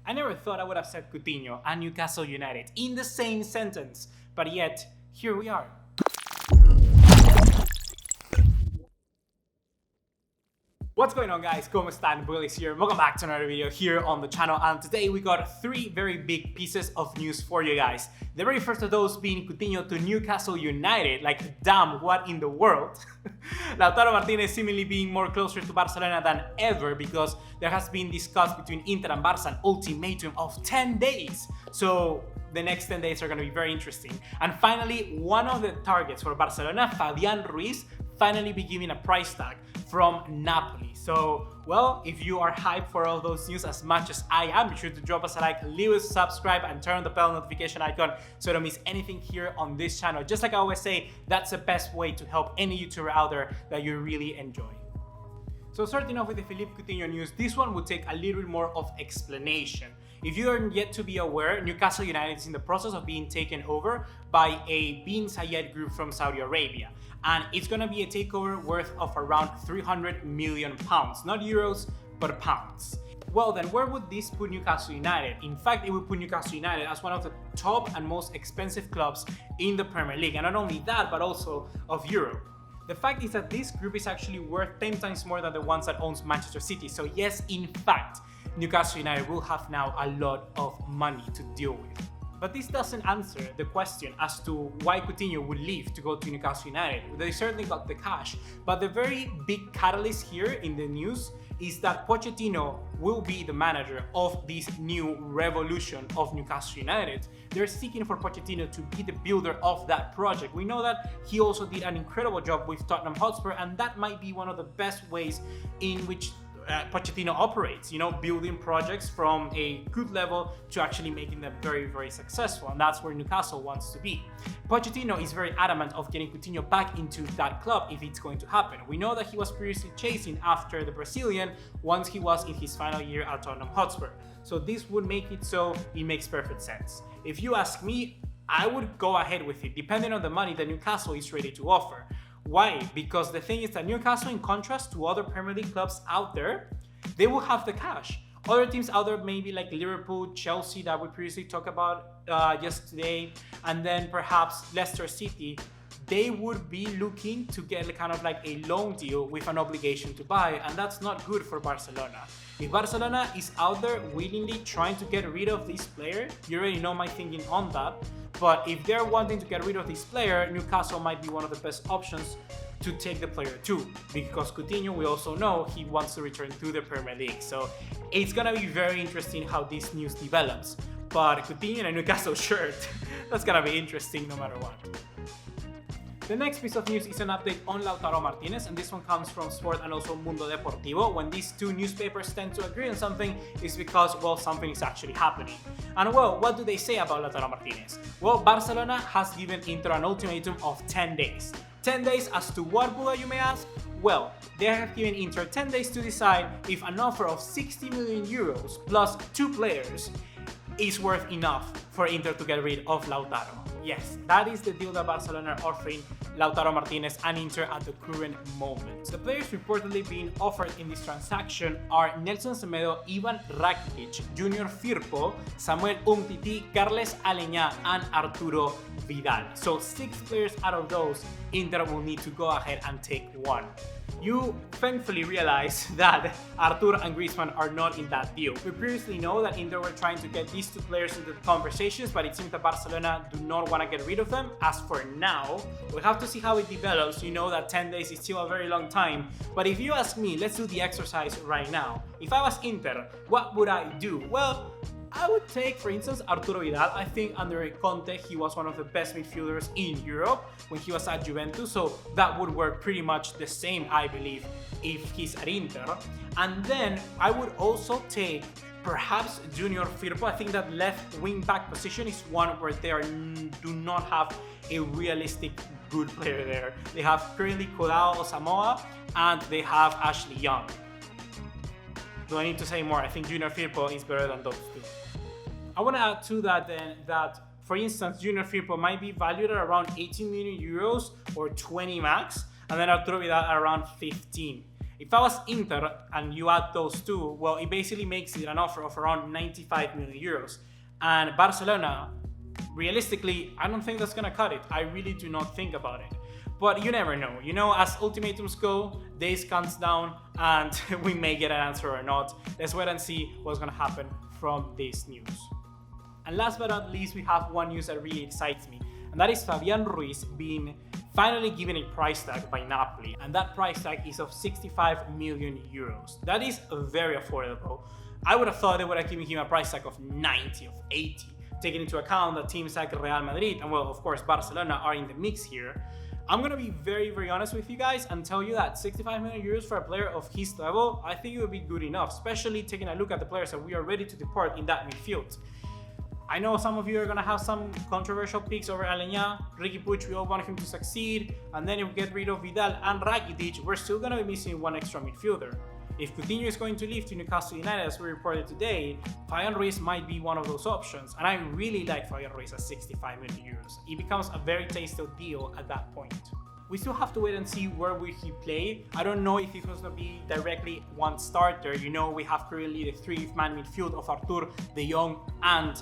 I never thought I would have said Coutinho and Newcastle United in the same sentence, but yet, here we are. What's going on, guys? ¿Cómo están? BugaLuis here. Welcome back to another video here on the channel, and today we got three very big pieces of news for you guys. The very first of those being Coutinho to Newcastle United. Like, damn, what in the world? Lautaro Martinez seemingly being more closer to Barcelona than ever because there has been discussed between Inter and Barca an ultimatum of 10 days. So the next 10 days are going to be very interesting. And finally, one of the targets for Barcelona, Fabian Ruiz, finally be given a price tag from Napoli. So, well, if you are hyped for all those news as much as I am, be sure to drop us a like, leave us a subscribe, and turn on the bell notification icon so you don't miss anything here on this channel. Just like I always say, that's the best way to help any YouTuber out there that you really enjoy. So starting off with the Philippe Coutinho news, this one will take a little bit more of explanation. If you are yet to be aware, Newcastle United is in the process of being taken over by a Bin Zayed group from Saudi Arabia. And it's going to be a takeover worth of around £300 million. Not euros, but pounds. Well then, where would this put Newcastle United? In fact, it would put Newcastle United as one of the top and most expensive clubs in the Premier League. And not only that, but also of Europe. The fact is that this group is actually worth 10 times more than the ones that owns Manchester City. So yes, in fact, Newcastle United will have now a lot of money to deal with. But this doesn't answer the question as to why Coutinho would leave to go to Newcastle United. They certainly got the cash, but the very big catalyst here in the news is that Pochettino will be the manager of this new revolution of Newcastle United. They're seeking for Pochettino to be the builder of that project. We know that he also did an incredible job with Tottenham Hotspur, and that might be one of the best ways in which Pochettino operates, building projects from a good level to actually making them very, very successful. And that's where Newcastle wants to be. Pochettino is very adamant of getting Coutinho back into that club if it's going to happen. We know that he was previously chasing after the Brazilian once he was in his final year at Tottenham Hotspur. So this would make it so it makes perfect sense. If you ask me, I would go ahead with it, depending on the money that Newcastle is ready to offer. Why? Because the thing is that Newcastle, in contrast to other Premier League clubs out there, they will have the cash. Other teams out there, maybe like Liverpool, Chelsea, that we previously talked about yesterday, and then perhaps Leicester City, they would be looking to get kind of like a loan deal with an obligation to buy, and that's not good for Barcelona. If Barcelona is out there willingly trying to get rid of this player, you already know my thinking on that, but if they're wanting to get rid of this player, Newcastle might be one of the best options to take the player too, because Coutinho, we also know he wants to return to the Premier League. So it's gonna be very interesting how this news develops. But Coutinho in a Newcastle shirt, that's gonna be interesting no matter what. The next piece of news is an update on Lautaro Martinez, and this one comes from Sport and also Mundo Deportivo. When these two newspapers tend to agree on something, it's because, well, something is actually happening. And well, what do they say about Lautaro Martinez? Well, Barcelona has given Inter an ultimatum of 10 days. 10 days as to what, Buga, you may ask? Well, they have given Inter 10 days to decide if an offer of 60 million euros plus 2 players is worth enough for Inter to get rid of Lautaro. Yes, that is the deal that Barcelona are offering Lautaro Martinez and Inter at the current moment. The players reportedly being offered in this transaction are Nelson Semedo, Ivan Rakitic, Junior Firpo, Samuel Umtiti, Carles Aleñá, and Arturo Vidal. So 6 players out of those, Inter will need to go ahead and take one. You thankfully realize that Artur and Griezmann are not in that deal. We previously know that Inter were trying to get these 2 players into the conversations, but it seems that Barcelona do not want to get rid of them. As for now, we'll have to see how it develops. You know that 10 days is still a very long time, but if you ask me, let's do the exercise right now. If I was Inter, what would I do? Well, I would take, for instance, Arturo Vidal. I think under Conte, he was one of the best midfielders in Europe when he was at Juventus, so that would work pretty much the same, I believe, if he's at Inter. And then I would also take perhaps Junior Firpo. I think that left wing back position is one where they do not have a realistic good player there. They have currently Colau Osamoa and they have Ashley Young. Do I need to say more? I think Junior Firpo is better than those two. I want to add to that then that, for instance, Junior Firpo might be valued at around 18 million euros or 20 max, and then Arturo Vidal at around 15. If I was Inter and you add those two, well, it basically makes it an offer of around 95 million euros. And Barcelona, realistically, I don't think that's gonna cut it. I really do not think about it. But you never know. You know, as ultimatums go, days counts down and we may get an answer or not. Let's wait and see what's gonna happen from this news. And last but not least, we have one news that really excites me, and that is Fabian Ruiz being finally given a price tag by Napoli, and that price tag is of 65 million euros. That is very affordable. I would have thought they would have given him a price tag of 90, of 80, taking into account that teams like Real Madrid and, well, of course, Barcelona are in the mix here. I'm gonna be very honest with you guys and tell you that 65 million euros for a player of his level, I think it would be good enough, especially taking a look at the players that we are ready to depart in that midfield. I know some of you are gonna have some controversial picks over Aleñá, Riqui Puig, we all want him to succeed, and then if we get rid of Vidal and Rakitic, we're still gonna be missing one extra midfielder. If Coutinho is going to leave to Newcastle United, as we reported today, Fabian Ruiz might be one of those options, and I really like Fabian Ruiz at 65 million euros. It becomes a very tasty deal at that point. We still have to wait and see where will he play. I don't know if he's going to be directly one starter. You know, we have currently the three-man midfield of Artur, De Jong, and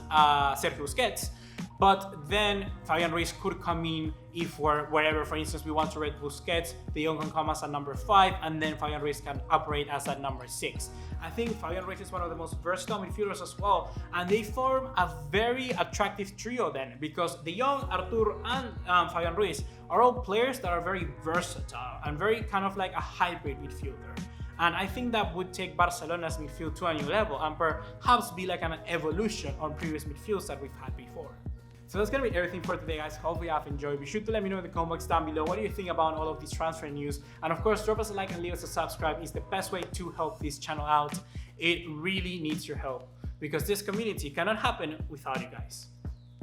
Sergio Busquets. But then Fabian Ruiz could come in if we're wherever, for instance, we want to rate Busquets, De Jong can come as a number 5, and then Fabian Ruiz can operate as a number 6. I think Fabian Ruiz is one of the most versatile midfielders as well, and they form a very attractive trio then, because De Jong, Artur, and Fabian Ruiz are all players that are very versatile and very kind of like a hybrid midfielder. And I think that would take Barcelona's midfield to a new level and perhaps be like an evolution on previous midfields that we've had before. So that's gonna be everything for today, guys. Hopefully you have enjoyed. Be sure to let me know in the comment box down below what do you think about all of these transfer news. And of course, drop us a like and leave us a subscribe. It's the best way to help this channel out. It really needs your help because this community cannot happen without you guys.